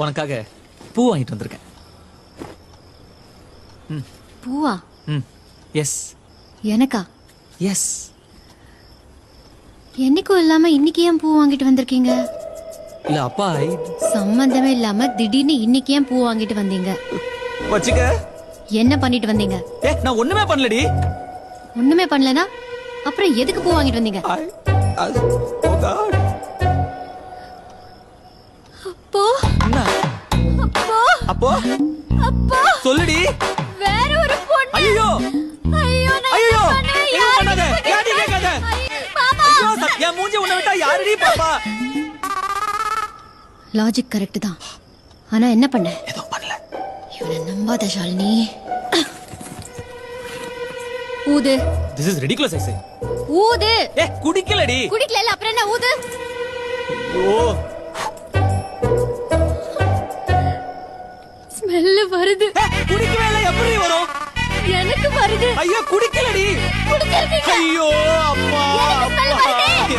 உனக்காக பூ வாங்கிட்டு வந்திருக்கேன். பூவா? எஸ். எனக்கா? எஸ். என்னைக்கும் இல்லாம இன்னைக்கு ஏன் பூ வாங்கிட்டு வந்திருக்கீங்க? இல்ல அப்பா சம்பந்தமே இல்லாம திடீர்னு இன்னைக்கு ஏன் பூ வாங்கிட்டு வந்தீங்க? வச்சுக்க. என்ன பண்ணிட்டு வந்தீங்க? நான் ஒண்ணுமே பண்ணலடி. ஒண்ணுமே பண்ணலனா அப்புறம் எதுக்கு பூ வாங்கிட்டு வந்தீங்க? அப்போ அப்போ அப்போ சொல்லுடி. வேற ஒரு பொண்ணு. ஐயோ ஐயோ ஐயோ பண்ணாத. யாடி கேட்காத. பாப்பா ஐயோ என் மூஞ்சி உன்னை விட்டா யாரடி பாப்பா? லாஜிக் கரெக்ட் தான். ஆனா என்ன பண்ண? எதுவும் பண்ணல. இவனை நம்பாத ஷாலினி. ஊது. This is ridiculous ஐசே. ஊது. குடிக்கலடி. குடிக்கல அப்புறம் என்ன ஊது? ஐயோ ஸ்மெல் வருது. குடிக்கவே இல்ல எப்படி வரும்? எனக்கு வருது. ஐயோ குடிக்கலடி. குடிச்சிருக்கீங்க. ஐயோ